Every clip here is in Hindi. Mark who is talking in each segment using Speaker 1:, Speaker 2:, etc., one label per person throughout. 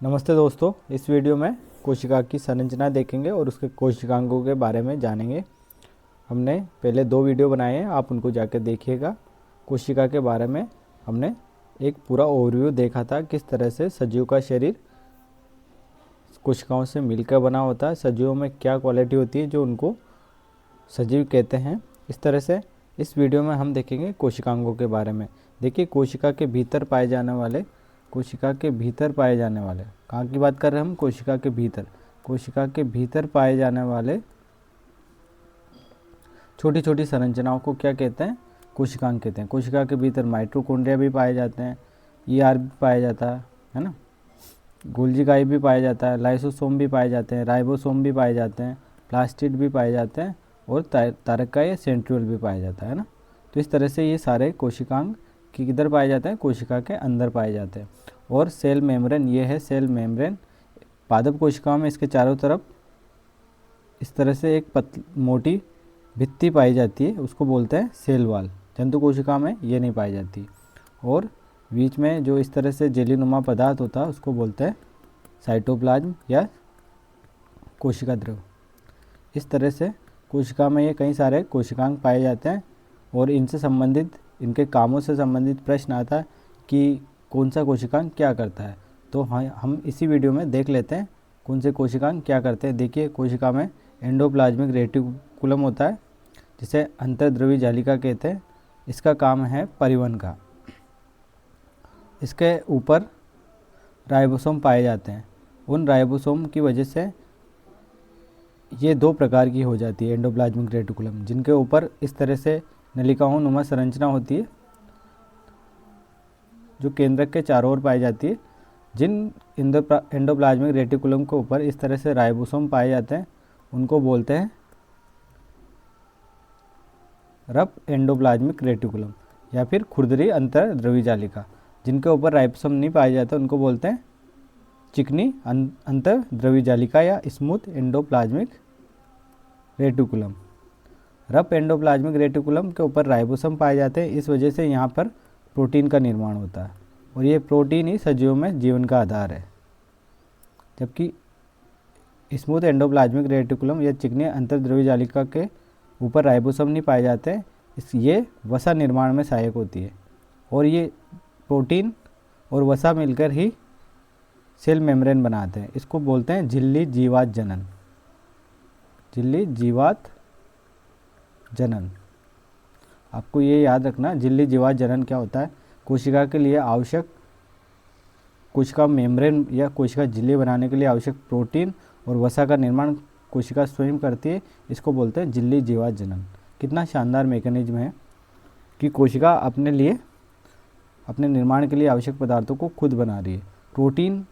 Speaker 1: नमस्ते दोस्तों, इस वीडियो में कोशिका की संरचना देखेंगे और उसके कोशिकांगों के बारे में जानेंगे। हमने पहले 2 वीडियो बनाए हैं, आप उनको जाकर देखिएगा। कोशिका के बारे में हमने एक पूरा ओवरव्यू देखा था, किस तरह से सजीव का शरीर कोशिकाओं से मिलकर बना होता है, सजीवों में क्या क्वालिटी होती है जो उनको सजीव कहते हैं। इस तरह से इस वीडियो में हम देखेंगे कोशिकांगों के बारे में। देखिए, कोशिका के भीतर पाए जाने वाले कहाँ की बात कर रहे हैं हम? कोशिका के भीतर पाए जाने वाले छोटी छोटी संरचनाओं को क्या कहते हैं? कोशिकांग कहते हैं। कोशिका के भीतर माइटोकॉन्ड्रिया भी पाए जाते हैं, ईआर भी पाया जाता है ना, गोल्जी काई भी पाया जाता है, लाइसोसोम भी पाए जाते हैं, राइबोसोम भी पाए जाते हैं, प्लास्टिड भी पाए जाते हैं और तारका या सेंट्रियोल भी पाया जाता है ना। तो इस तरह से ये सारे कोशिकांग किधर पाए जाते हैं? कोशिका के अंदर पाए जाते हैं। और सेल मेम्ब्रेन, ये है सेल मेम्ब्रेन। पादप कोशिकाओं में इसके चारों तरफ इस तरह से एक मोटी भित्ति पाई जाती है, उसको बोलते हैं सेल वॉल। जंतु कोशिका में ये नहीं पाई जाती। और बीच में जो इस तरह से जेलीनुमा पदार्थ होता है उसको बोलते हैं साइटोप्लाज्म या कोशिका द्रव। इस तरह से कोशिका में ये कई सारे कोशिकांग पाए जाते हैं और इनके कामों से संबंधित प्रश्न आता है कि कौन सा कोशिकांग क्या करता है। तो हम इसी वीडियो में देख लेते हैं कौन से कोशिकांग क्या करते हैं। देखिए, कोशिका में एंडोप्लाज्मिक रेटिकुलम होता है, जिसे अंतर्द्रवी जालिका कहते हैं। इसका काम है परिवहन का। इसके ऊपर राइबोसोम पाए जाते हैं। उन राइबोसोम की वजह से ये 2 प्रकार की हो जाती है एंडोप्लाज्मिक रेटिकुलम, जिनके ऊपर इस तरह से नलिकाओं नुमा संरचना होती है जो केंद्रक के चारों ओर पाई जाती है। जिन एंडोप्लाज्मिक रेटिकुलम के ऊपर इस तरह से राइबोसोम पाए जाते हैं उनको बोलते हैं रफ एंडोप्लाज्मिक रेटिकुलम या फिर खुरदरी अंतर्द्रवी जालिका। जिनके ऊपर राइबोसोम नहीं पाए जाते उनको बोलते हैं चिकनी अंतर्द्रवी जालिका या smooth endoplasmic reticulum. Rough endoplasmic reticulum के ऊपर राइबोसोम पाए जाते हैं, इस वजह से यहाँ पर प्रोटीन का निर्माण होता है और ये प्रोटीन ही सजीवों में जीवन का आधार है। जबकि स्मूथ एंडोप्लाज्मिक रेटिकुलम या चिकनी अंतर्द्रवी जालिका के ऊपर राइबोसोम नहीं पाए जाते, ये वसा निर्माण में सहायक होती है और ये प्रोटीन और वसा मिलकर ही सेल मेम्ब्रेन बनाते हैं। इसको बोलते हैं झिल्ली जीवात जनन। आपको ये याद रखना, झिल्ली जीवात जनन क्या होता है। कोशिका के लिए आवश्यक, कोशिका मेम्ब्रेन या कोशिका झिल्ली बनाने के लिए आवश्यक प्रोटीन और वसा का निर्माण कोशिका स्वयं करती है। इसको बोलते हैं झिल्ली जीवात जनन। कितना शानदार मैकेनिज्म है कि कोशिका अपने निर्माण के लिए आवश्यक पदार्थों को खुद बना रही है। प्रोटीन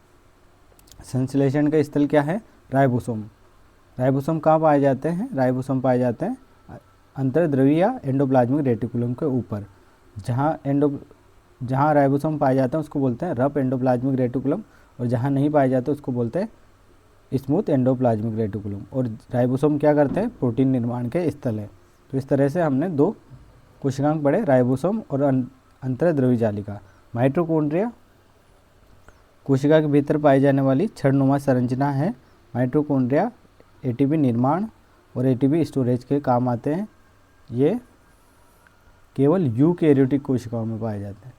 Speaker 1: संश्लेषण का स्थल क्या है? राइबोसोम। राइबोसोम कहाँ पाए जाते हैं? राइबोसोम पाए जाते हैं अंतर्द्रवी या एंडोप्लाज्मिक रेटिकुलम के ऊपर। जहाँ राइबोसोम पाए जाते हैं उसको बोलते हैं रफ एंडोप्लाज्मिक रेटिकुलम और जहाँ नहीं पाए जाते उसको बोलते हैं स्मूथ एंडोप्लाज्मिक रेटिकुलम। और राइबोसोम क्या करते हैं? प्रोटीन निर्माण के स्थल है। तो इस तरह से हमने 2 कोशिकांग पढ़े, राइबोसोम और अंतर्द्रवी जालिका। माइटोकॉन्ड्रिया कोशिका के भीतर पाई जाने वाली छड़नुमा संरचना है। माइटोकॉन्ड्रिया एटीपी निर्माण और एटीपी स्टोरेज के काम आते हैं। ये केवल यूकैरियोटिक कोशिकाओं में पाए जाते हैं।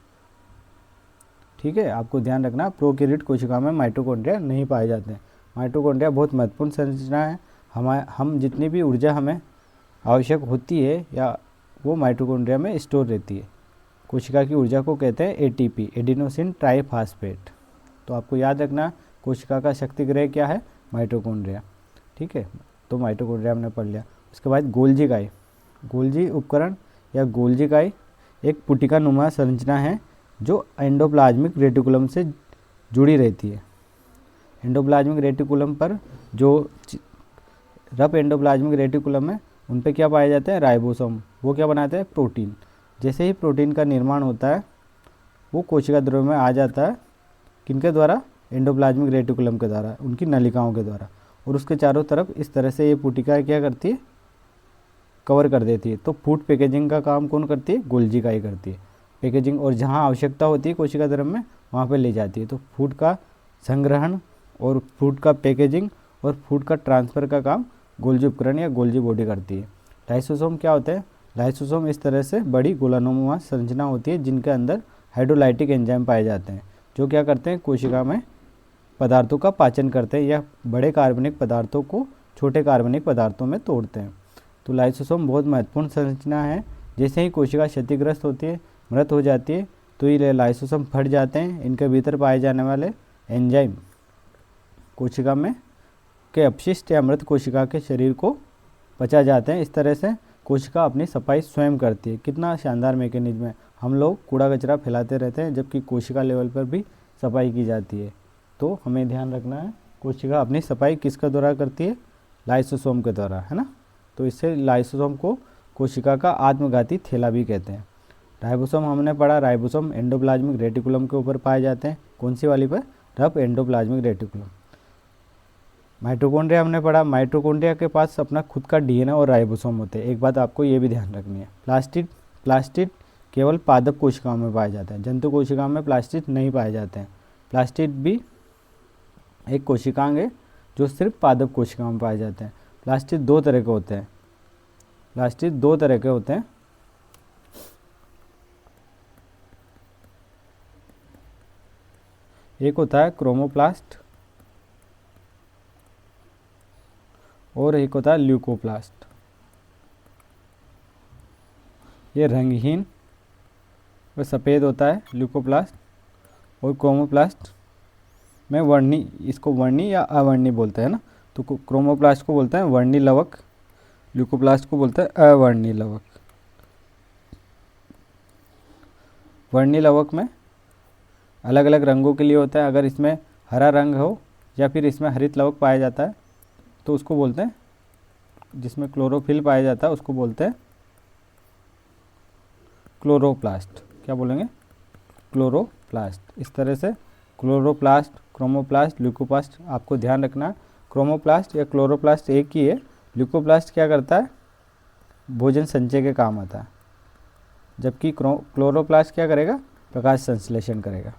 Speaker 1: ठीक है, आपको ध्यान रखना, प्रोकैरियोट कोशिकाओं में माइटोकॉन्ड्रिया नहीं पाए जाते हैं। माइटोकॉन्ड्रिया बहुत महत्वपूर्ण संरचना है। हम जितनी भी ऊर्जा हमें आवश्यक होती है या वो माइटोकॉन्ड्रिया में स्टोर रहती है। कोशिका की ऊर्जा को कहते हैं एटीपी, एडिनोसिन ट्राइफॉस्फेट। तो आपको याद रखना, कोशिका का शक्ति गृह क्या है? माइटोकॉन्ड्रिया। ठीक है, तो माइटोकॉन्ड्रिया हमने पढ़ लिया। उसके बाद गोल्जी काई। गोल्जी उपकरण या गोल्जी काई एक पुटिका नुमा संरचना है जो एंडोप्लाज्मिक रेटिकुलम से जुड़ी रहती है। एंडोप्लाज्मिक रेटिकुलम पर जो रफ एंडोप्लाज्मिक रेटिकुलम है उन पे क्या पाए जाते हैं? राइबोसोम। वो क्या बनाते हैं? प्रोटीन। जैसे ही प्रोटीन का निर्माण होता है वो कोशिका द्रव्य में आ जाता है। किनके द्वारा? एंडोप्लाज्मिक रेटिकुलम के द्वारा, उनकी नलिकाओं के द्वारा। और उसके चारों तरफ इस तरह से ये पुटिका क्या करती है? कवर कर देती है। तो फूड पैकेजिंग का काम कौन करती है? गोल्जी काई करती है पैकेजिंग। और जहाँ आवश्यकता होती है कोशिका द्रव्य में वहाँ पे ले जाती है। तो फूड का संग्रहण और फूड का पैकेजिंग और फूड का ट्रांसफ़र का काम गोल्जी उपकरण या गोल्जी बॉडी करती है। लाइसोसोम क्या होते हैं? लाइसोसोम इस तरह से बड़ी गोलानुमा संरचना होती है जिनके अंदर हाइड्रोलाइटिक एंजाइम पाए जाते हैं, जो क्या करते हैं, कोशिका में पदार्थों का पाचन करते हैं या बड़े कार्बनिक पदार्थों को छोटे कार्बनिक पदार्थों में तोड़ते हैं। तो लाइसोसोम बहुत महत्वपूर्ण संरचना है। जैसे ही कोशिका क्षतिग्रस्त होती है, मृत हो जाती है, तो ये लाइसोसोम फट जाते हैं। इनके भीतर पाए जाने वाले एंजाइम कोशिका में के अपशिष्ट या मृत कोशिका के शरीर को पचा जाते हैं। इस तरह से कोशिका अपनी सफाई स्वयं करती है। कितना शानदार मैकेनिज्म है। हम लोग कूड़ा कचरा फैलाते रहते हैं, जबकि कोशिका लेवल पर भी सफाई की जाती है। तो हमें ध्यान रखना है, कोशिका अपनी सफाई किसके द्वारा करती है? लाइसोसोम के द्वारा, है ना। तो इससे लाइसोसोम को कोशिका का आत्मघाती थैला भी कहते हैं। राइबोसोम हमने पढ़ा, राइबोसोम एंडोप्लाज्मिक रेटिकुलम के ऊपर पाए जाते हैं। कौन सी वाली पर? Rough endoplasmic reticulum. माइटोकॉन्ड्रिया हमने पढ़ा, माइटोकॉन्ड्रिया के पास अपना खुद का डीएनए और राइबोसोम होते हैं। एक बात आपको ये भी ध्यान रखनी है, प्लास्टिड केवल पादप कोशिकाओं में पाया जाता है, जंतु कोशिकाओं में प्लास्टिड नहीं पाए जाते हैं। प्लास्टिड भी एक कोशिकांग है जो सिर्फ पादप कोशिकाओं में पाए जाते हैं। प्लास्टिड दो तरह के होते हैं। एक होता है क्रोमोप्लास्ट और एक होता है ल्यूकोप्लास्ट। ये रंगहीन व सफ़ेद होता है ल्यूकोप्लास्ट, और क्रोमोप्लास्ट में वर्णी, इसको वर्णी या अवर्णी बोलते हैं ना। तो क्रोमोप्लास्ट को बोलते हैं वर्णी लवक, ल्यूकोप्लास्ट को बोलते हैं अवर्णी लवक। वर्णी लवक में अलग अलग रंगों के लिए होता है। अगर इसमें हरा रंग हो या फिर इसमें हरित लवक पाया जाता है तो उसको बोलते हैं, जिसमें क्लोरोफिल पाया जाता है उसको बोलते हैं क्लोरोप्लास्ट। क्या बोलेंगे? क्लोरोप्लास्ट। इस तरह से क्लोरोप्लास्ट, क्रोमोप्लास्ट, ल्यूकोप्लास्ट आपको ध्यान रखना। क्रोमोप्लास्ट या क्लोरोप्लास्ट एक ही है। ल्यूकोप्लास्ट क्या करता है? भोजन संचय के काम आता है, जबकि क्लोरोप्लास्ट क्या करेगा? प्रकाश संश्लेषण करेगा।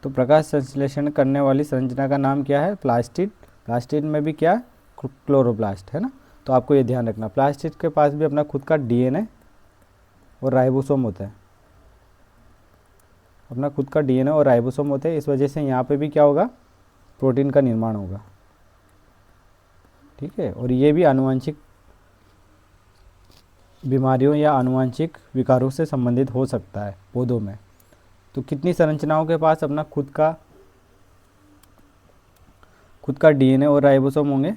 Speaker 1: तो प्रकाश संश्लेषण करने वाली संरचना का नाम क्या है? प्लास्टिड। प्लास्टिड में भी क्या? क्लोरोप्लास्ट, है ना। तो आपको ये ध्यान रखना, प्लास्टिड के पास भी अपना खुद का डीएनए और राइबोसोम होता है। अपना खुद का डीएनए और राइबोसोम होते हैं। इस वजह से यहाँ पे भी क्या होगा? प्रोटीन का निर्माण होगा, ठीक है। और ये भी आनुवंशिक बीमारियों या आनुवंशिक विकारों से संबंधित हो सकता है पौधों में। तो कितनी संरचनाओं के पास अपना खुद का डीएनए और राइबोसोम होंगे?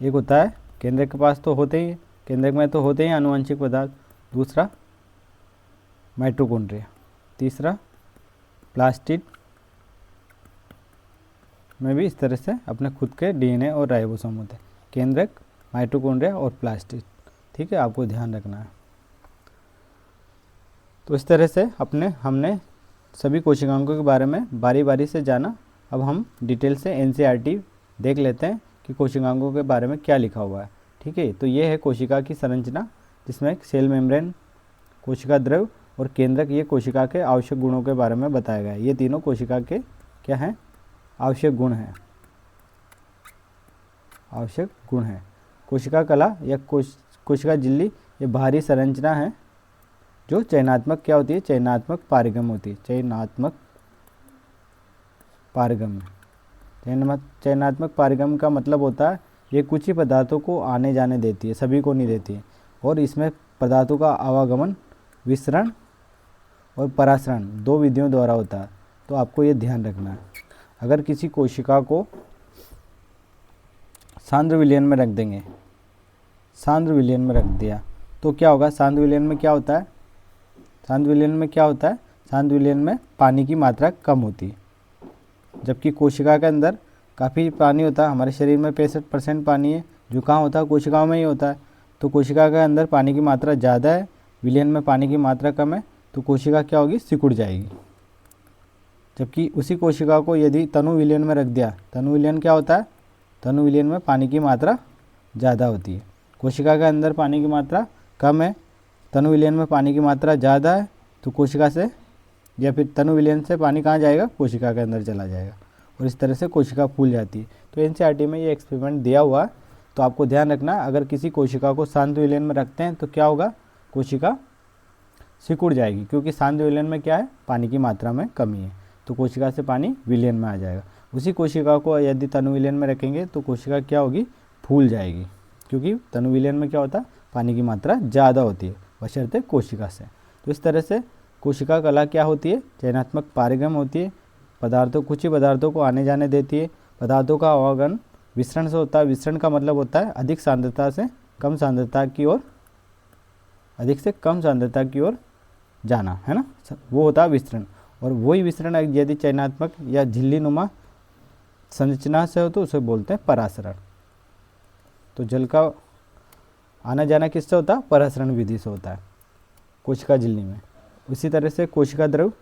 Speaker 1: एक होता है केंद्रक के पास, तो होते ही, केंद्रक में तो होते ही आनुवंशिक पदार्थ। दूसरा माइटोकॉन्ड्रिया। तीसरा प्लास्टिड में भी इस तरह से अपने खुद के डीएनए और राइबोसोम होते हैं। केंद्रक, माइटोकॉन्ड्रिया और प्लास्टिड, ठीक है, आपको ध्यान रखना है। तो इस तरह से हमने सभी कोशिकांगों के बारे में बारी बारी से जाना। अब हम डिटेल से एनसीईआरटी देख लेते हैं कि कोशिकांगों के बारे में क्या लिखा हुआ है, ठीक है। तो ये है कोशिका की संरचना, जिसमें सेल मेम्ब्रेन, कोशिका द्रव और केंद्रक, ये कोशिका के आवश्यक गुणों के बारे में बताया गया है। ये तीनों कोशिका के क्या हैं? आवश्यक गुण हैं। आवश्यक गुण हैं। कोशिका कला या कोशिका झिल्ली ये बाहरी संरचना है जो चयनात्मक क्या होती है? चयनात्मक पारगम होती है। चयनात्मक पारगम का मतलब होता है ये कुछ ही पदार्थों को आने जाने देती है, सभी को नहीं देती है। और इसमें पदार्थों का आवागमन विसरण और परासरण दो विधियों द्वारा होता है। तो आपको ये ध्यान रखना है। अगर किसी कोशिका को सांद्र विलयन में रख देंगे, सांद्र विलयन में रख दिया तो क्या होगा? सांद्र विलयन में क्या होता है? सांद्र विलयन में पानी की मात्रा कम होती है, जबकि कोशिका के अंदर काफ़ी पानी होता है। हमारे शरीर में 65% पानी है, जो कहाँ होता है? कोशिकाओं में ही होता है। तो कोशिका के अंदर पानी की मात्रा ज़्यादा है, विलयन में पानी की मात्रा कम है, तो कोशिका क्या होगी? सिकुड़ जाएगी। जबकि उसी कोशिका को यदि तनु विलयन में रख दिया, तनु विलयन क्या होता है? तनु विलयन में पानी की मात्रा ज़्यादा होती है। कोशिका के अंदर पानी की मात्रा कम है, तनु विलयन में पानी की मात्रा ज़्यादा है तो कोशिका से, या फिर तनु विलयन से पानी कहाँ जाएगा, कोशिका के अंदर चला जाएगा और इस तरह से कोशिका फूल जाती है। तो एनसीईआरटी में ये एक्सपेरिमेंट दिया हुआ है, तो आपको ध्यान रखना, अगर किसी कोशिका को शांत विलयन में रखते हैं तो क्या होगा, कोशिका सिकुड़ जाएगी, क्योंकि शांत विलयन में क्या है, पानी की मात्रा में कमी है, तो कोशिका से पानी विलयन में आ जाएगा। उसी कोशिका को यदि तनु विलयन में रखेंगे तो कोशिका क्या होगी, फूल जाएगी, क्योंकि तनु विलयन में क्या होता है, पानी की मात्रा ज़्यादा होती है बशर्ते कोशिका से। तो इस तरह से कोशिका कला क्या होती है, चयनात्मक पारगम होती है, कुछ ही पदार्थों को आने जाने देती है। पदार्थों का आवागमन विसरण से होता है। विसरण का मतलब होता है अधिक सांद्रता से कम सांद्रता की ओर, अधिक से कम सांद्रता की ओर जाना, है ना, वो होता है विसरण। और वही विसरण यदि चयनात्मक या झिल्ली नुमा संरचना से हो तो उसे बोलते हैं परासरण। तो जल का आना जाना किससे होता है, परासरण विधि से होता है कोशिका झिल्ली में। उसी तरह से कोशिका द्रव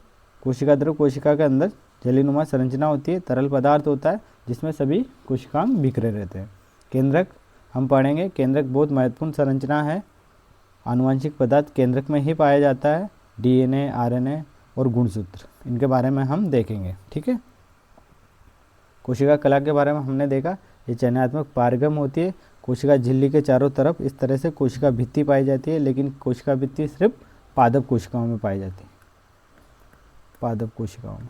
Speaker 1: कोशिका के अंदर जलीनुमा संरचना होती है, तरल पदार्थ होता है जिसमें सभी कोशिकांग बिखरे रहते हैं। केंद्रक हम पढ़ेंगे, केंद्रक बहुत महत्वपूर्ण संरचना है। आनुवंशिक पदार्थ केंद्रक में ही पाया जाता है, डीएनए, आरएनए और गुणसूत्र, इनके बारे में हम देखेंगे, ठीक है। कोशिका कला के बारे में हमने देखा, ये चयनात्मक पारगम होती है। कोशिका झिल्ली के चारों तरफ इस तरह से कोशिका भित्ति पाई जाती है, लेकिन कोशिका भित्ति सिर्फ पादप कोशिकाओं में पाई जाती है। पादप कोशिकाओं में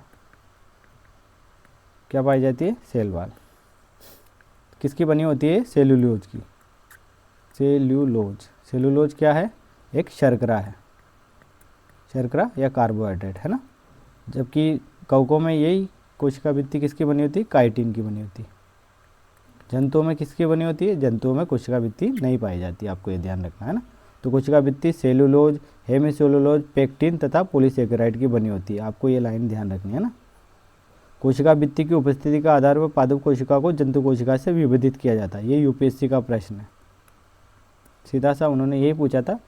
Speaker 1: क्या पाई जाती है, सेल वॉल। किसकी बनी होती है, सेलुलोज की। सेलुलोज क्या है, एक शर्करा है, शर्करा या कार्बोहाइड्रेट, है ना। जबकि कवकों में यही कोशिका भित्ति किसकी बनी होती है, काइटिन की बनी होती है। जंतुओं में किसकी बनी होती है, जंतुओं में कोशिका भित्ति नहीं पाई जाती, आपको ये ध्यान रखना है ना। तो कोशिका भित्ति सेलुलोज, हेमिसेलुलोज, पेक्टिन तथा पॉलीसेकेराइड की बनी होती है, आपको ये लाइन ध्यान रखनी है ना। कोशिका भित्ति की उपस्थिति का आधार पर पादप कोशिका को जंतु कोशिका से विभेदित किया जाता है। ये यूपीएससी का प्रश्न है, सीधा सा उन्होंने यही पूछा था,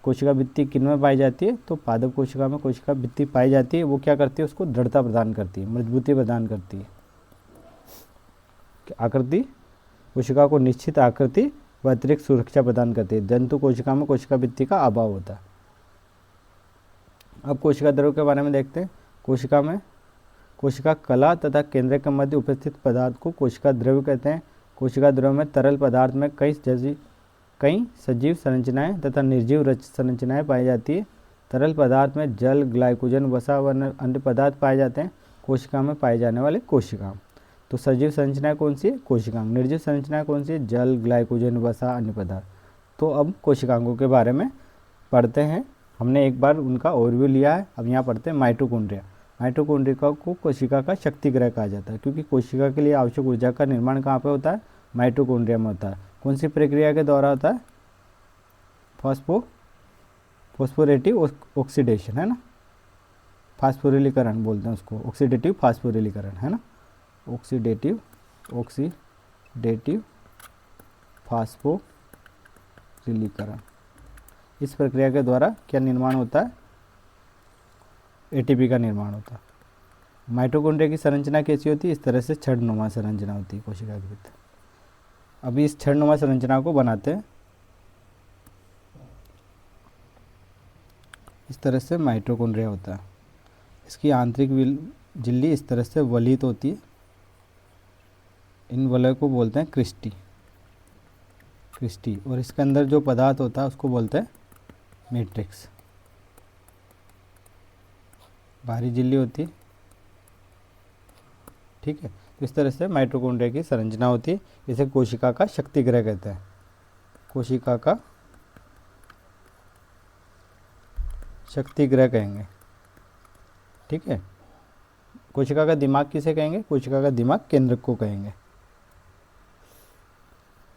Speaker 1: कोशिका भित्ति किन में पाई जाती है, तो पादप कोशिका में कोशिका भित्ति पाई जाती है। वो क्या करती है, उसको दृढ़ता प्रदान करती है, मजबूती प्रदान करती है। आकृति, कोशिका को निश्चित आकृति व अतिरिक्त सुरक्षा प्रदान करती है। जंतु कोशिका में कोशिका भित्ति का अभाव होता है। अब कोशिका द्रव के बारे में देखते हैं। कोशिका में कोशिका कला तथा केंद्रक के मध्य उपस्थित पदार्थ को कोशिका द्रव कहते हैं। कोशिका द्रव में तरल पदार्थ में कई सजीव संरचनाएं तथा निर्जीव संरचनाएं पाई जाती है। तरल पदार्थ में जल, ग्लाइकोजन, वसा व अन्य पदार्थ पाए जाते हैं। कोशिका में पाए जाने वाले कोशिकांग, तो सजीव संरचनाएं कौन सी है, कोशिकांग। निर्जीव संरचनाएं कौन सी है, जल, ग्लाइकोजन, वसा, अन्य पदार्थ। तो अब कोशिकांगों के बारे में पढ़ते हैं। हमने एक बार उनका ओवरव्यू लिया है, अब यहाँ पढ़ते हैं माइटोकॉन्ड्रिया। माइटोकॉन्ड्रिया को कोशिका का शक्ति गृह कहा जाता है, क्योंकि कोशिका के लिए आवश्यक ऊर्जा का निर्माण कहाँ पे होता है, माइटोकॉन्ड्रिया में होता है। कौन सी प्रक्रिया के द्वारा होता है, फॉस्फोरेटिव ऑक्सीडेशन, है ना, फास्फोरिलीकरण बोलते हैं उसको, ऑक्सीडेटिव फास्फोरिलीकरण, है ना, ऑक्सीडेटिव फास्फोरिलीकरण। इस प्रक्रिया के द्वारा क्या निर्माण होता है, एटीपी का निर्माण होता है। माइटोकॉन्ड्रिया की संरचना कैसी होती है, इस तरह से छड़नुमा संरचना होती है कोशिका के भीतर। अभी इस छड़नुमा संरचना को बनाते हैं, इस तरह से माइटोकॉन्ड्रिया होता है। इसकी आंतरिक झिल्ली इस तरह से वलित होती है, इन वलय को बोलते हैं क्रिस्टी, और इसके अंदर जो पदार्थ होता है उसको बोलते हैं मैट्रिक्स। बाहरी झिल्ली होती है, ठीक है। तो इस तरह से माइटोकॉन्ड्रिया की संरचना होती है। इसे कोशिका का शक्ति गृह कहते हैं, कोशिका का शक्ति गृह कहेंगे, ठीक है। कोशिका का दिमाग किसे कहेंगे, कोशिका का दिमाग केंद्रक को कहेंगे।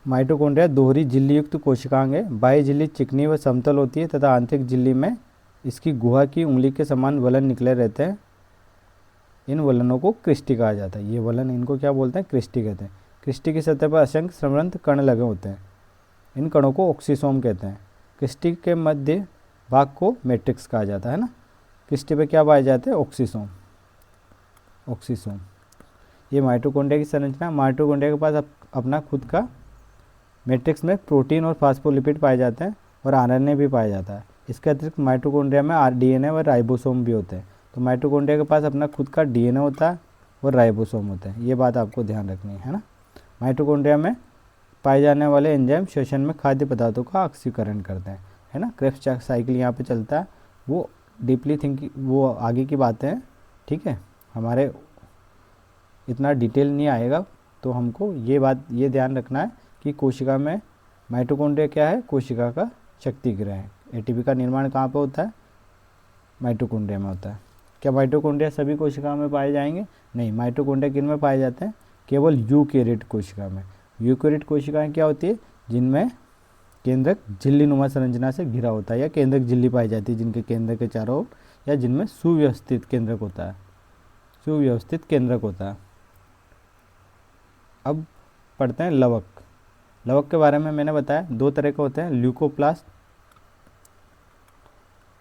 Speaker 1: माइटोकॉन्ड्रिया दोहरी झिल्ली युक्त कोशिकांग है। बाह्य झिल्ली चिकनी व समतल होती है तथा आंतरिक झिल्ली में इसकी गुहा की उंगली के समान वलन निकले रहते हैं। इन वलनों को क्रिस्टी कहा जाता है। ये वलन, इनको क्या बोलते हैं, क्रिस्टी कहते हैं। क्रिस्टी की सतह पर असंख्य समृद्ध कण लगे होते हैं, इन कणों को ऑक्सीसोम कहते हैं। क्रिस्टी के मध्य भाग को मैट्रिक्स कहा जाता है ना। क्रिस्टी पे क्या पाए जाते हैं, ऑक्सीसोम। ये माइटोकॉन्ड्रिया की संरचना। माइटोकॉन्ड्रिया के पास अपना खुद का मैट्रिक्स में प्रोटीन और फास्फोलिपिड पाए जाते हैं और आरएनए भी पाया जाता है। इसके अतिरिक्त माइटोकॉन्ड्रिया में डीएनए और राइबोसोम भी होते हैं। तो माइटोकॉन्ड्रिया के पास अपना खुद का डीएनए होता है और राइबोसोम होते हैं, ये बात आपको ध्यान रखनी है ना। माइटोकॉन्ड्रिया में पाए जाने वाले एंजाइम श्वसन में खाद्य पदार्थों का ऑक्सीकरण करते हैं, है ना। क्रेब्स साइकिल यहाँ पे चलता है, वो डीपली थिंकिंग, वो आगे की बातें हैं, ठीक है, हमारे इतना डिटेल नहीं आएगा। तो हमको ये ध्यान रखना है कि कोशिका में माइटोकॉन्ड्रिया क्या है, कोशिका का शक्ति गृह है। एटीपी का निर्माण कहाँ पे होता है, माइटोकॉन्ड्रिया में होता है। क्या माइटोकॉन्ड्रिया सभी कोशिका में पाए जाएंगे, नहीं। माइटोकॉन्ड्रिया किन में पाए जाते हैं, केवल यूकेरियोट कोशिका में। यूकेरियोट कोशिकाएं क्या होती है, जिनमें केंद्रक झिल्लीनुमा संरचना से घिरा होता है, या केंद्रक झिल्ली पाई जाती है जिनके केंद्र के चारों ओर, या जिनमें सुव्यवस्थित केंद्रक होता है, सुव्यवस्थित केंद्रक होता है। अब पढ़ते हैं लवक। लवक के बारे में मैंने बताया 2 तरह के होते हैं, ल्यूकोप्लास्ट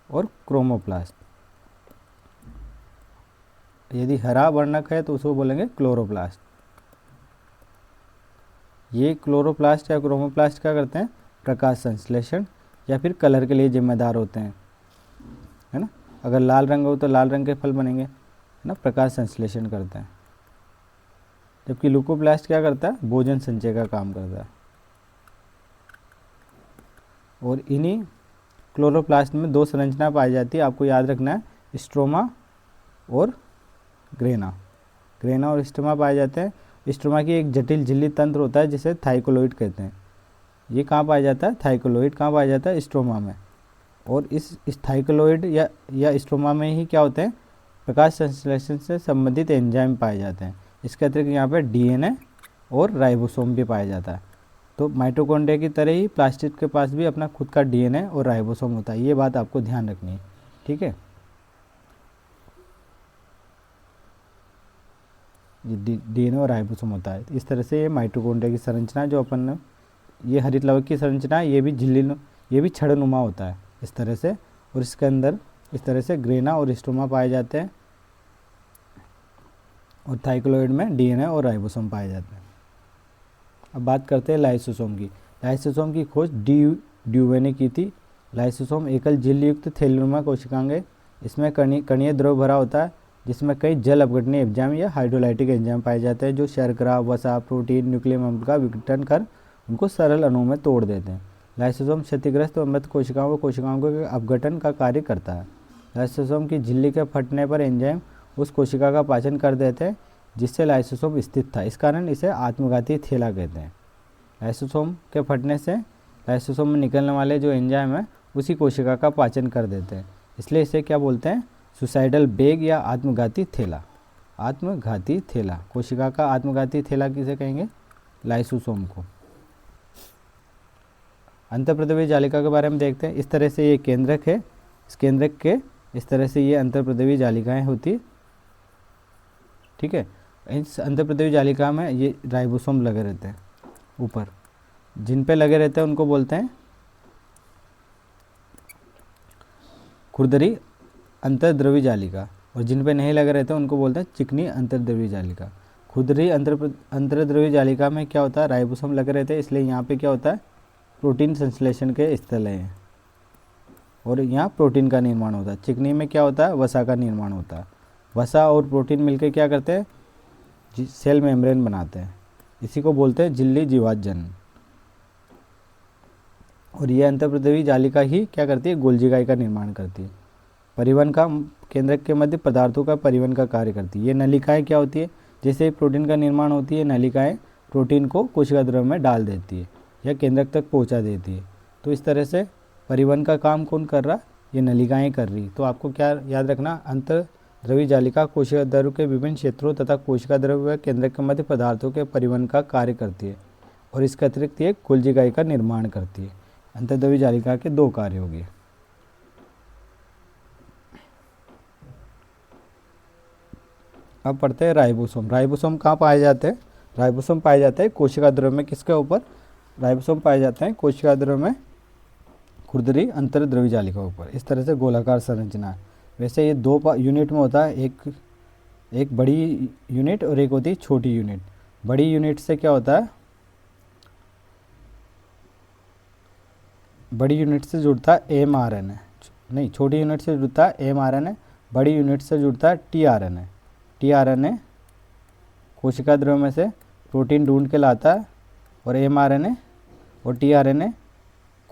Speaker 1: और क्रोमोप्लास्ट। यदि हरा वर्णक है तो उसको बोलेंगे क्लोरोप्लास्ट। ये क्लोरोप्लास्ट या क्रोमोप्लास्ट क्या करते हैं, प्रकाश संश्लेषण या फिर कलर के लिए जिम्मेदार होते हैं, है ना। अगर लाल रंग हो तो लाल रंग के फल बनेंगे, है ना, प्रकाश संश्लेषण करते हैं। जबकि ल्यूकोप्लास्ट क्या करता है, भोजन संचय का काम करता है। और इन्हीं क्लोरोप्लास्ट में 2 संरचना पाई जाती है, आपको याद रखना है, स्ट्रोमा और ग्रेना। ग्रेना और स्ट्रोमा पाए जाते हैं। स्ट्रोमा की एक जटिल झिल्ली तंत्र होता है जिसे थाइकोलोइड कहते हैं। ये कहाँ पाया जाता है, थाइकोलोइड कहाँ पाया जाता है, स्ट्रोमा में। और इस थाइकोलोइड या स्ट्रोमा में ही क्या होते हैं, प्रकाश संश्लेषण से संबंधित एंजाइम पाए जाते हैं। इसके अतिरिक्त यहाँ पे डीएनए और राइबोसोम भी पाया जाता है। तो माइटोकॉन्ड्रिया की तरह ही प्लास्टिड के पास भी अपना खुद का डीएनए और राइबोसोम होता है, ये बात आपको ध्यान रखनी है, ठीक है। डीएनए और राइबोसोम होता है। इस तरह से ये माइटोकॉन्ड्रिया की संरचना जो अपन ने, ये हरित लवक की संरचना है, ये भी छड़नुमा होता है इस तरह से। और इसके अंदर इस तरह से ग्रेना और स्ट्रोमा पाए जाते हैं, और थाइकोलोइड में डीएनए और राइबोसोम पाए जाते हैं। अब बात करते हैं लाइसोसोम की। लाइसोसोम की खोज ड्यूवे ने की थी। लाइसोसोम एकल झिल्ली युक्त थैलीनुमा कोशिकांग है। इसमें कणीय द्रव भरा होता है, जिसमें कई जल अपघटनीय एंजाइम या हाइड्रोलाइटिक एंजाइम पाए जाते हैं, जो शर्करा, वसा, प्रोटीन, न्यूक्लियक अम्ल का विघटन कर उनको सरल अणुओं में तोड़ देते हैं। लाइसोसोम क्षतिग्रस्त और मृत कोशिकाओं के अपघटन का कार्य करता है। लाइसोसोम की झिल्ली के फटने पर एंजाइम उस कोशिका का पाचन कर देते हैं जिससे लाइसोसोम स्थित था। इस कारण इसे आत्मघाती थैला कहते हैं। लाइसोसोम के फटने से लाइसोसोम में निकलने वाले जो एंजाइम है उसी कोशिका का पाचन कर देते हैं, इसलिए इसे क्या बोलते हैं, सुसाइडल बैग या आत्मघाती थैला। आत्मघाती थैला, कोशिका का आत्मघाती थैला किसे कहेंगे, लाइसोसोम को। अंतःप्रद्रव्य जालिका के बारे में देखते हैं। इस तरह से ये केंद्रक है, इस केंद्रक के इस तरह से ये अंतःप्रद्रव्य जालिकाएं होती, ठीक है। इस अंतःप्रद्रव्य जालिका में ये राइबोसोम लगे रहते हैं ऊपर, जिन पे लगे रहते हैं उनको बोलते हैं खुरदरी अंतर्द्रव्य जालिका, और जिन पे नहीं लगे रहते हैं उनको बोलते हैं चिकनी अंतर्द्रव्य जालिका। खुरदरी अंतर्द्रव्य जालिका में क्या होता है, राइबोसोम लगे रहते हैं, इसलिए यहाँ पे क्या होता है, प्रोटीन संश्लेषण के स्थल हैं और यहाँ प्रोटीन का निर्माण होता है। चिकनी में क्या होता है, वसा का निर्माण होता है। वसा और प्रोटीन मिलकर क्या करते हैं, सेल मेम्ब्रेन बनाते हैं, इसी को बोलते हैं झिल्ली जीवाजन। और यह अंतःप्रद्रव्य जालिका ही क्या करती है, गोल्जिकाई का निर्माण करती है। परिवहन का केंद्रक के मध्य पदार्थों का परिवहन का कार्य करती है। ये नलिकाएं क्या होती है, जैसे प्रोटीन का निर्माण होती है, नलिकाएं प्रोटीन को कोशिका द्रव्य में डाल देती है या केंद्रक तक पहुंचा देती है। तो इस तरह से परिवहन का काम कौन कर रहा, ये नलिकाएं कर रही। तो आपको क्या याद रखना, अंतर्द्रव्य जालिका कोशिका द्रव्य के विभिन्न क्षेत्रों तथा कोशिका द्रव्य व केंद्रक के मध्य पदार्थों के परिवहन का कार्य करती है और इसके अतिरिक्त ये गोल्जिकाई का निर्माण करती है। अंतर्द्रव्य जालिका के 2 कार्य हो गए। अब पढ़ते हैं राइबोसोम। राइबोसोम कहाँ पाए जाते हैं, राइबोसोम पाए जाते हैं कोशिका द्रव्य में। किसके ऊपर, राइबोसोम पाए जाते हैं कोशिका द्रव्य में खुरदरी अंतर्द्रव्य जालिका ऊपर। इस तरह से गोलाकार संरचना है। वैसे ये 2 यूनिट में होता है, एक बड़ी यूनिट और एक होती है छोटी यूनिट। बड़ी यूनिट से क्या होता है, बड़ी यूनिट से जुड़ता है mRNA, नहीं, छोटी यूनिट से जुड़ता है mRNA, बड़ी यूनिट से जुड़ता है tRNA। tRNA कोशिका द्रव्य में से प्रोटीन ढूंढ के लाता है और mRNA और tRNA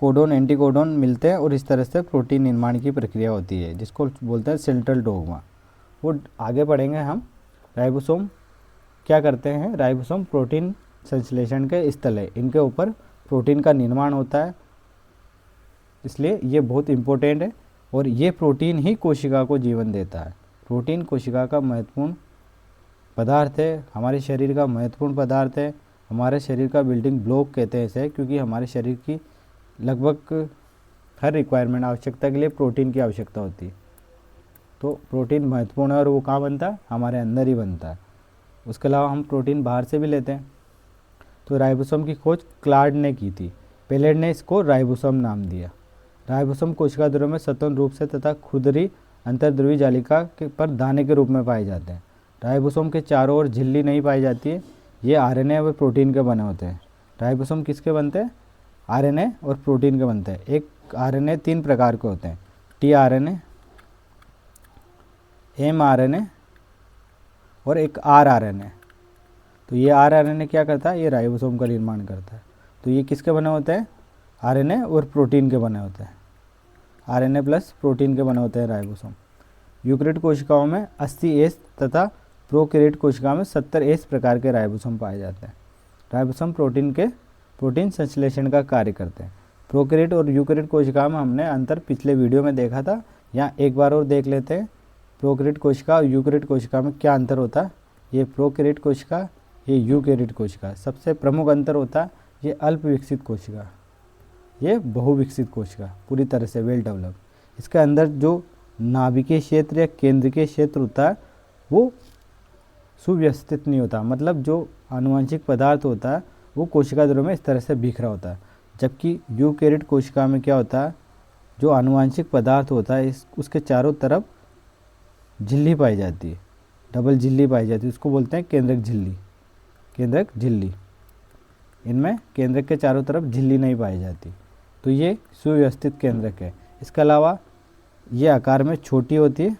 Speaker 1: कोडोन एंटीकोडोन मिलते हैं और इस तरह से प्रोटीन निर्माण की प्रक्रिया होती है, जिसको बोलते हैं सेंट्रल डोग्मा। वो आगे पढ़ेंगे हम। राइबोसोम क्या करते हैं? राइबोसोम प्रोटीन संश्लेषण के स्थल है, इनके ऊपर प्रोटीन का निर्माण होता है, इसलिए ये बहुत इम्पोर्टेंट है। और ये प्रोटीन ही कोशिका को जीवन देता है। प्रोटीन कोशिका का महत्वपूर्ण पदार्थ है, हमारे शरीर का महत्वपूर्ण पदार्थ है। हमारे शरीर का बिल्डिंग ब्लॉक कहते हैं इसे, क्योंकि हमारे शरीर की लगभग हर रिक्वायरमेंट आवश्यकता के लिए प्रोटीन की आवश्यकता होती है। तो प्रोटीन महत्वपूर्ण है और वो कहाँ बनता है? हमारे अंदर ही बनता है। उसके अलावा हम प्रोटीन बाहर से भी लेते हैं। तो राइबोसोम की खोज क्लार्ड ने की थी। पेलेट ने इसको राइबोसोम नाम दिया। राइबोसोम कोशिका द्रव्य में स्वतंत्र रूप से तथा खुरदरी अंतर्द्रव्यी जालिका के पर दाने के रूप में पाए जाते हैं। राइबोसोम के चारों ओर झिल्ली नहीं पाई जाती है। ये आरएनए व प्रोटीन के बने होते हैं। राइबोसोम किसके बनते हैं? आरएनए और प्रोटीन के बनते हैं। एक आरएनए 3 प्रकार के होते हैं, टीआरएनए, एमआरएनए और एक आरआरएनए। तो ये आरआरएनए क्या करता है? ये राइबोसोम का निर्माण करता है। तो ये किसके बने होते हैं? आरएनए और प्रोटीन के बने होते हैं। आरएनए प्लस प्रोटीन के बने होते हैं राइबोसोम। यूकेरियोट कोशिकाओं में 80 एस तथा प्रोकैरियोट कोशिकाओं में 70 एस प्रकार के राइबोसोम पाए जाते हैं। राइबोसोम प्रोटीन संश्लेषण का कार्य करते हैं। प्रोकैरियोट और यूकेरियोट कोशिकाओं में हमने अंतर पिछले वीडियो में देखा था, यहाँ एक बार और देख लेते हैं। प्रोकैरियोट कोशिका और यूकेरियोट कोशिका में क्या अंतर होता है? ये प्रोकैरियोट कोशिका, ये यूकेरियोट कोशिका। सबसे प्रमुख अंतर होता है ये अल्प विकसित कोशिका, ये बहुविकसित कोशिका, पूरी तरह से वेल डेवलप। इसके अंदर जो नाभिकीय क्षेत्र या केंद्रीय क्षेत्र होता है वो सुव्यवस्थित नहीं होता, मतलब जो आनुवंशिक पदार्थ होता है वो कोशिका द्रव्य में इस तरह से बिखरा होता है। जबकि यूकेरियोट कोशिका में क्या होता है? जो आनुवंशिक पदार्थ होता है उसके चारों तरफ झिल्ली पाई जाती है, डबल झिल्ली पाई जाती है, उसको बोलते हैं केंद्रक झिल्ली। केंद्रक झिल्ली, इनमें केंद्रक के चारों तरफ झिल्ली नहीं पाई जाती। तो ये सुव्यवस्थित केंद्रक है। इसके अलावा ये आकार में छोटी होती है,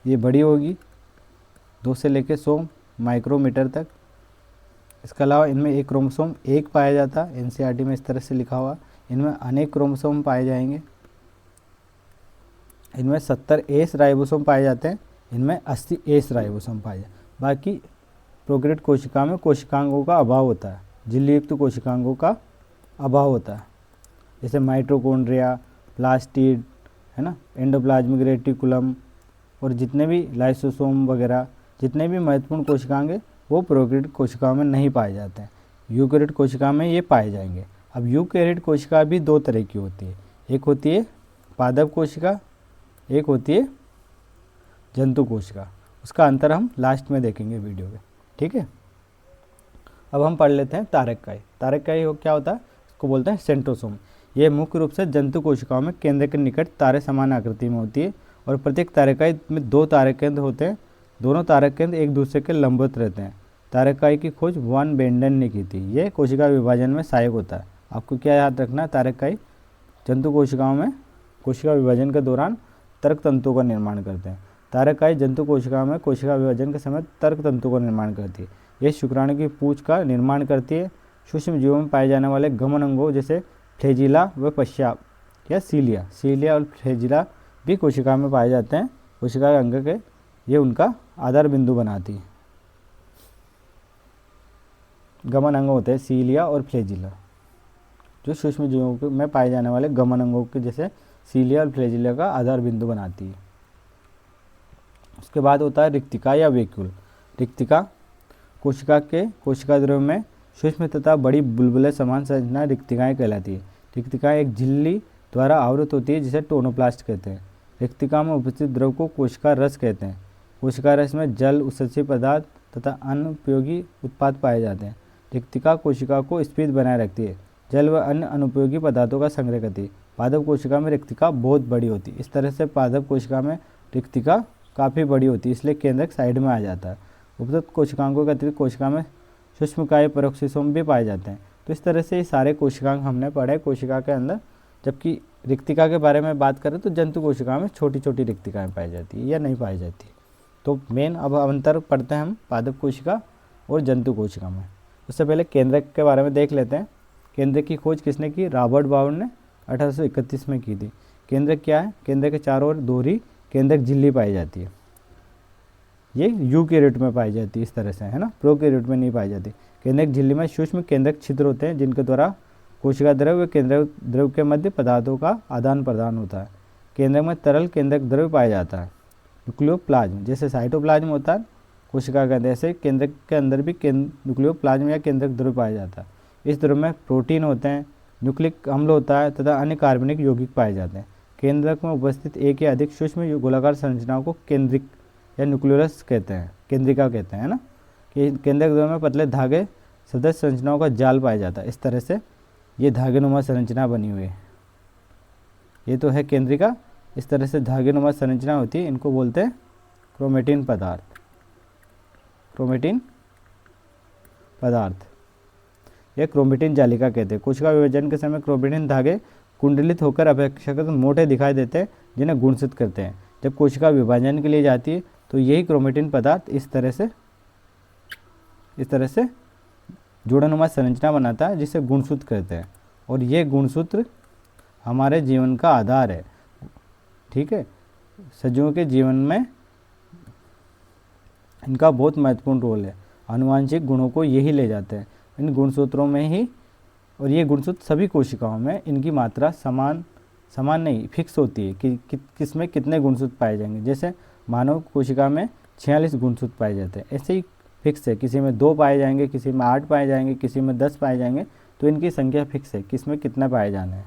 Speaker 1: ये बड़ी होगी 2 से लेकर 100 माइक्रोमीटर तक। इसके अलावा इनमें एक क्रोमोसोम 1 पाया जाता है, एनसीईआरटी में इस तरह से लिखा हुआ। इनमें अनेक क्रोमोसोम पाए जाएंगे। इनमें 70 एस राइबोसोम पाए जाते हैं, इनमें 80 एस राइबोसोम पाए जाते हैं। बाकी प्रोकैरियोट कोशिका में कोशिकांगों का अभाव होता है, झिल्ली युक्त कोशिकांगों का अभाव होता है, जैसे माइटोकॉन्ड्रिया, प्लास्टिड, है ना, एंडोप्लाज्मिक रेटिकुलम और जितने भी लाइसोसोम वगैरह, जितने भी महत्वपूर्ण कोशिकांग हैं वो प्रोकैरियोट कोशिकाओं में नहीं पाए जाते हैं। यूकेरियोट कोशिका में ये पाए जाएंगे। अब यूकेरियोट कोशिका भी 2 तरह की होती है, एक होती है पादप कोशिका, एक होती है जंतु कोशिका। उसका अंतर हम लास्ट में देखेंगे वीडियो में, ठीक है। अब हम पढ़ लेते हैं तारककाई। तारककाई क्या होता है? इसको बोलते हैं सेंट्रोसोम। ये मुख्य रूप से जंतु कोशिकाओं में केंद्र के निकट तारे समान आकृति में होती है और प्रत्येक तारककाई में 2 तारक केंद्र होते हैं। दोनों तारक केंद्र एक दूसरे के लंबवत रहते हैं। तारककाई की खोज वान बेंडन ने की थी। ये कोशिका विभाजन में सहायक होता है। आपको क्या याद रखना है? तारककाई जंतु कोशिकाओं में कोशिका विभाजन के दौरान तर्क तंतुओं का निर्माण करते हैं। तारककाई जंतु कोशिकाओं में कोशिका विभाजन के समय तर्क तंतु का निर्माण करती है। ये शुक्राणु की पूंछ का निर्माण करती है। सूक्ष्म जीवों में पाए जाने वाले गमन अंगों जैसे फ्लैजिला व पश्चाप या सीलिया और फ्लैजिला भी कोशिका में पाए जाते हैं। कोशिका के अंग के ये उनका आधार बिंदु बनाती है। गमन अंग होते हैं सीलिया और फ्लैजिला, जो सूक्ष्म जीवों में पाए जाने वाले गमन अंगों के जैसे सीलिया और फ्लैजिला का आधार बिंदु बनाती है। उसके बाद होता है रिक्तिका या वैक्यूल। रिक्तिका कोशिका द्रव्य में सूक्ष्म तथा बड़ी बुलबुले समान संरचना रिक्तिकाएँ कहलाती है। रिक्तिकाएँ एक झिल्ली द्वारा आवृत होती है जिसे टोनोप्लास्ट कहते हैं। रिक्तिका में उपस्थित द्रव को कोशिका रस कहते हैं। कोशिका रस में जल, उत्सर्जित पदार्थ तथा अन्य उपयोगी उत्पाद पाए जाते हैं। रिक्तिका कोशिका को स्फीत बनाए रखती है, जल व अन्य अनुपयोगी पदार्थों का संग्रह करती है। पादप कोशिका में रिक्तिका बहुत बड़ी होती है। इस तरह से पादप कोशिका में रिक्तिका काफ़ी बड़ी होती है, इसलिए केंद्रक साइड में आ जाता है। उपयुक्त कोशिकांगों के अतिरिक्त कोशिका में सूक्ष्मकाय पेरोक्सिसोम भी पाए जाते हैं। तो इस तरह से ये सारे कोशिकांग हमने पढ़े कोशिका के अंदर। जबकि रिक्तिका के बारे में बात करें तो जंतु कोशिका में छोटी छोटी रिक्तिकाएं पाई जाती है या नहीं पाई जाती। तो मेन अब अंतर पढ़ते हैं हम पादप कोशिका और जंतु कोशिका में। उससे पहले केंद्रक के बारे में देख लेते हैं। केंद्रक की खोज किसने की? रॉबर्ट बाउल ने 1831 में की थी। केंद्रक क्या है? केंद्रक के चारों ओर दोहरी केंद्रक झिल्ली पाई जाती है। ये यूकेरियोट में पाई जाती है इस तरह से, है ना, प्रोकैरियोट में नहीं पाई जाती। केंद्रक झिल्ली में सूक्ष्म केंद्रक छिद्र होते हैं जिनके द्वारा कोशिका द्रव व केंद्रक द्रव के मध्य पदार्थों का आदान प्रदान होता है। केंद्रक में तरल केंद्रक द्रव पाया जाता है। न्यूक्लियोप्लाज्म, जैसे साइटोप्लाज्म होता है कोशिका के अंदर, ऐसे केंद्रक के अंदर भी न्यूक्लियोप्लाज्म या केंद्रक द्रव पाया जाता है। इस द्रव में प्रोटीन होते हैं, न्यूक्लिक अम्ल होता है तथा अन्य कार्बनिक यौगिक पाए जाते हैं। केंद्रक में उपस्थित एक या अधिक सूक्ष्म गोलाकार संरचनाओं को केंद्रिक या न्यूक्लियोलस कहते हैं, केंद्रिका कहते हैं, है ना। कि केंद्रक द्रव में पतले धागे सदस्य संरचनाओं का जाल पाया जाता है। इस तरह से ये धागेनुमा संरचना बनी हुई है। ये तो है केंद्रिका। इस तरह से धागेनुमा संरचना होती है, इनको बोलते हैं क्रोमेटिन पदार्थ। क्रोमेटिन पदार्थ या क्रोमेटिन जालिका कहते हैं। कोशिका विभाजन के समय क्रोमेटिन धागे कुंडलित होकर अपेक्षाकृत मोटे दिखाई देते हैं जिन्हें गुणसूत्र करते हैं। जब कोशिका विभाजन के लिए जाती है तो यही क्रोमेटिन पदार्थ इस तरह से जोड़नुमा संरचना बनाता है जिसे गुणसूत्र कहते हैं। और ये गुणसूत्र हमारे जीवन का आधार है, ठीक है। सजीवों के जीवन में इनका बहुत महत्वपूर्ण रोल है। आनुवांशिक गुणों को यही ले जाते हैं इन गुणसूत्रों में ही। और ये गुणसूत्र सभी कोशिकाओं में इनकी मात्रा समान नहीं, फिक्स होती है कि किसमें कितने गुणसूत्र पाए जाएंगे। जैसे मानव कोशिका में 46 गुणसूत्र पाए जाते हैं, ऐसे ही फिक्स है। किसी में 2 पाए जाएंगे, किसी में 8 पाए जाएंगे, किसी में 10 पाए जाएंगे। तो इनकी संख्या फिक्स है, किसमें कितना पाए जाना है।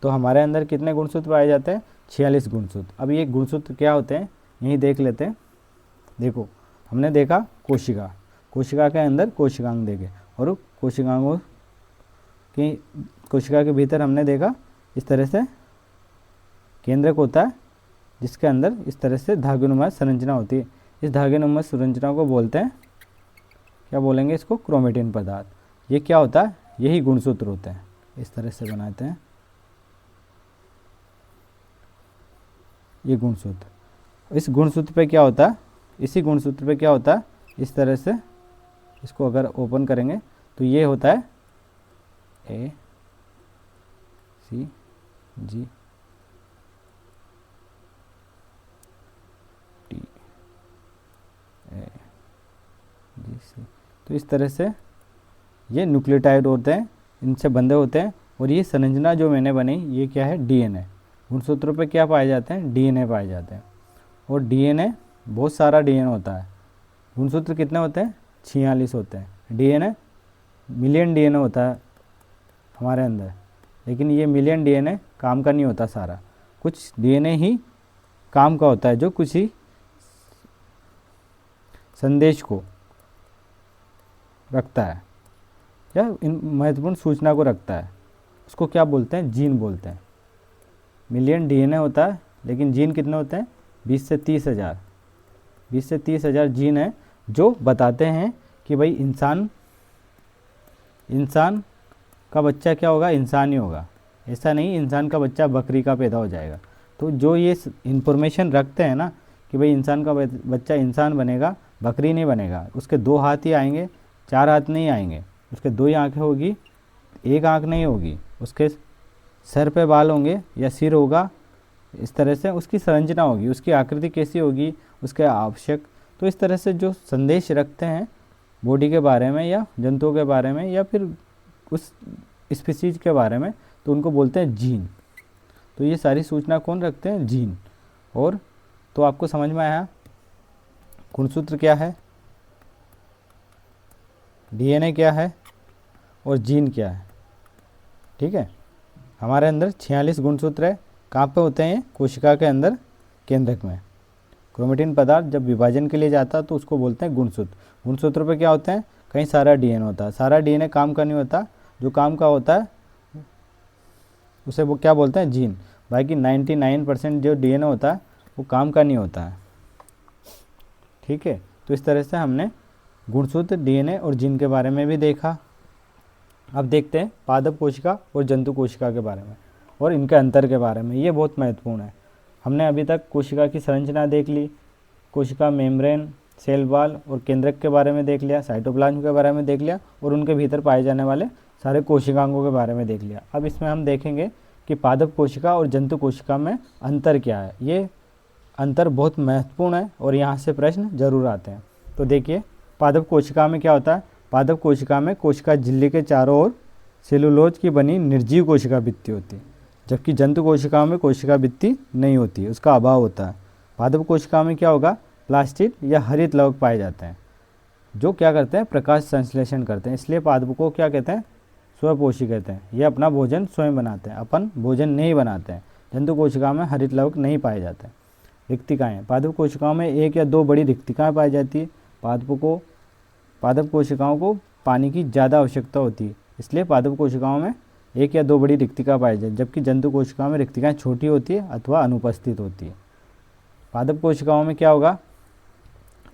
Speaker 1: तो हमारे अंदर कितने गुणसूत्र पाए जाते हैं? 46 गुणसूत्र। अब ये गुणसूत्र क्या होते हैं यही देख लेते हैं। देखो, हमने देखा कोशिका के अंदर कोशिकांग देखे, और कोशिकांगों की कोशिका के भीतर हमने देखा इस तरह से केंद्रक होता है जिसके अंदर इस तरह से धागेनुमा संरचना होती है। इस धागेनुमा संरचना को बोलते हैं, क्या बोलेंगे इसको? क्रोमेटिन पदार्थ। ये क्या होता है? यही गुणसूत्र होते हैं, इस तरह से बनाते हैं ये गुणसूत्र। इस गुणसूत्र पे क्या होता है? इसी गुणसूत्र पे क्या होता है? इस तरह से इसको अगर ओपन करेंगे तो ये होता है A C G T A G C। तो इस तरह से ये न्यूक्लियोटाइड होते हैं, इनसे बंधे होते हैं। और ये संरचना जो मैंने बनाई ये क्या है? डीएनए। गुणसूत्रों पे क्या पाए जाते हैं? डीएनए पाए जाते हैं। और डीएनए बहुत सारा डीएनए होता है। गुणसूत्र कितने होते हैं? 46 होते हैं। डीएनए मिलियन डीएनए होता है हमारे अंदर, लेकिन ये मिलियन डीएनए काम का नहीं होता सारा। कुछ डीएनए ही काम का होता है जो कुछ ही संदेश को रखता है या इन महत्वपूर्ण सूचना को रखता है। उसको क्या बोलते हैं? जीन बोलते हैं। मिलियन डीएनए होता है लेकिन जीन कितने होते हैं? 20 से 30 हज़ार 20 से 30 हज़ार जीन है जो बताते हैं कि भाई इंसान का बच्चा क्या होगा? इंसान ही होगा। ऐसा नहीं इंसान का बच्चा बकरी का पैदा हो जाएगा। तो जो ये इन्फॉर्मेशन रखते हैं ना कि भाई इंसान का बच्चा इंसान बनेगा, बकरी नहीं बनेगा। उसके 2 हाथ ही आएंगे, 4 हाथ नहीं आएंगे। उसके 2 ही आँखें होगी, 1 आँख नहीं होगी। उसके सर पे बाल होंगे या सिर होगा, इस तरह से उसकी संरचना होगी, उसकी आकृति कैसी होगी, उसके आवश्यक। तो इस तरह से जो संदेश रखते हैं बॉडी के बारे में या जंतुओं के बारे में या फिर उस स्पीसीज के बारे में, तो उनको बोलते हैं जीन। तो ये सारी सूचना कौन रखते हैं? जीन। और तो आपको समझ में आया गुणसूत्र क्या है, डीएनए क्या है और जीन क्या है। ठीक है, हमारे अंदर 46 गुणसूत्र है। कहाँ पे होते हैं? कोशिका के अंदर केंद्रक में। क्रोमेटिन पदार्थ जब विभाजन के लिए जाता है तो उसको बोलते हैं गुणसूत्र। गुणसूत्रों पे क्या होते हैं? कहीं सारा डीएनए होता है। सारा डीएनए काम का नहीं होता, जो काम का होता है उसे वो क्या बोलते हैं? जीन। बाकी 99% जो डीएनए होता है वो काम का नहीं होता है। ठीक है, तो इस तरह से हमने गुणसूत्र, डीएनए और जीन के बारे में भी देखा। अब देखते हैं पादप कोशिका और जंतु कोशिका के बारे में। और इनके अंतर के बारे में, ये बहुत महत्वपूर्ण है। हमने अभी तक कोशिका की संरचना देख ली, कोशिका मेम्ब्रेन, सेल वॉल और केंद्रक के बारे में देख लिया, साइटोप्लाज्म के बारे में देख लिया और उनके भीतर पाए जाने वाले सारे कोशिकांगों के बारे में देख लिया। अब इसमें हम देखेंगे कि पादप कोशिका और जंतु कोशिका में अंतर क्या है। ये अंतर बहुत महत्वपूर्ण है और यहाँ से प्रश्न जरूर आते हैं। तो देखिए, पादप कोशिका में क्या होता है। पादप कोशिका में कोशिका झिल्ली के चारों ओर सेलुलोज की बनी निर्जीव कोशिका भित्ति होती है, जबकि जंतु कोशिकाओं में कोशिका भित्ति नहीं होती है, उसका अभाव होता है। पादप कोशिका में क्या होगा, प्लास्टिड या हरित लवक पाए जाते हैं जो क्या करते हैं, प्रकाश संश्लेषण करते हैं। इसलिए पादप को क्या कहते हैं, स्वपोषी कहते हैं। ये अपना भोजन स्वयं बनाते हैं, अपन भोजन नहीं बनाते हैं। जंतु कोशिकाओं में हरित लवक नहीं पाए जाते। रिक्तिकाएँ, पादप कोशिकाओं में एक या दो बड़ी रिक्तिकाएँ पाई जाती है। पादप कोशिकाओं को पानी की ज़्यादा आवश्यकता होती है, इसलिए पादप कोशिकाओं में एक या दो बड़ी रिक्तिका पाई जाती है, जबकि जंतु कोशिकाओं में रिक्तिकाएँ छोटी होती है अथवा अनुपस्थित होती है। पादप कोशिकाओं में क्या होगा,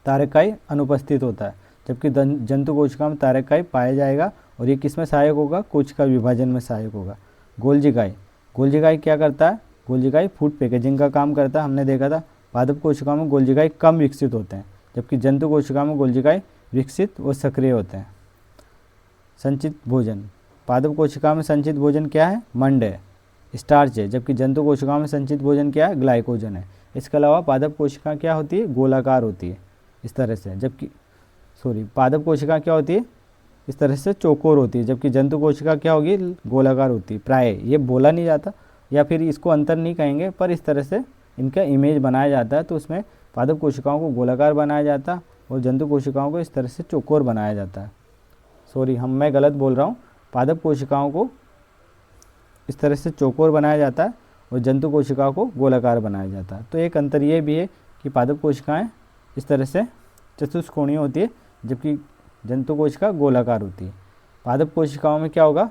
Speaker 1: तारकाई अनुपस्थित होता है, जबकि जंतु कोशिकाओं में तारकाई पाया जाएगा और ये किस में सहायक होगा, कोशिका विभाजन में सहायक होगा। गोल्जिकाई क्या करता है, गोल्जिकाई फूड पैकेजिंग का काम करता है। हमने देखा था पादप कोशिकाओं में गोल्जिकाई कम विकसित होते हैं, जबकि जंतु कोशिकाओं में गोल्जिकाई विकसित व सक्रिय होते हैं। संचित भोजन, पादप कोशिकाओं में संचित भोजन क्या है, मंड है, स्टार्च है, जबकि जंतु कोशिकाओं में संचित भोजन क्या है, ग्लाइकोजन है। इसके अलावा पादप कोशिका क्या होती है, गोलाकार होती है इस तरह से, पादप कोशिका क्या होती है, इस तरह से चौकोर होती है, जबकि जंतु कोशिका क्या होगी, गोलाकार होती है। प्राय ये बोला नहीं जाता या फिर इसको अंतर नहीं कहेंगे, पर इस तरह से इनका इमेज बनाया जाता है। तो उसमें पादप कोशिकाओं को गोलाकार बनाया जाता है और जंतु कोशिकाओं को इस तरह से चौकोर बनाया जाता है। मैं गलत बोल रहा हूँ, पादप कोशिकाओं को इस तरह से चौकोर बनाया जाता है और जंतु कोशिकाओं को गोलाकार बनाया जाता है। तो एक अंतर ये भी है कि पादप कोशिकाएं इस तरह से चतुष्कोणीय होती है, जबकि जंतु कोशिका गोलाकार होती है। पादप कोशिकाओं में क्या होगा,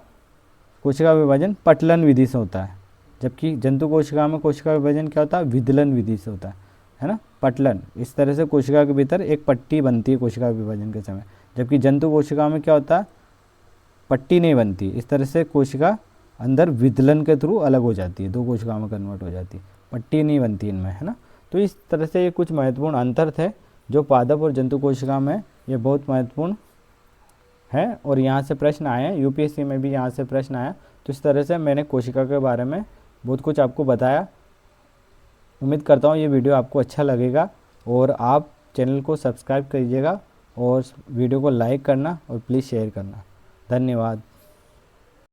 Speaker 1: कोशिका विभाजन पटलन विधि से होता है, जबकि जंतु कोशिका में कोशिका विभाजन क्या होता है, विदलन विधि से होता है ना, पटलन। इस तरह से कोशिका के भीतर एक पट्टी बनती है कोशिका विभाजन के समय, जबकि जंतु कोशिका में क्या होता है, पट्टी नहीं बनती। इस तरह से कोशिका अंदर विदलन के थ्रू अलग हो जाती है, दो कोशिकाओं में कन्वर्ट हो जाती है, पट्टी नहीं बनती इनमें, है ना। तो इस तरह से ये कुछ महत्वपूर्ण अंतर थे जो पादप और जंतु कोशिका में, ये बहुत महत्वपूर्ण है और यहाँ से प्रश्न आए हैं, यूपीएससी में भी यहाँ से प्रश्न आया। तो इस तरह से मैंने कोशिका के बारे में बहुत कुछ आपको बताया। उम्मीद करता हूँ ये वीडियो आपको अच्छा लगेगा और आप चैनल को सब्सक्राइब करिएगा और वीडियो को लाइक करना और प्लीज़ शेयर करना। धन्यवाद।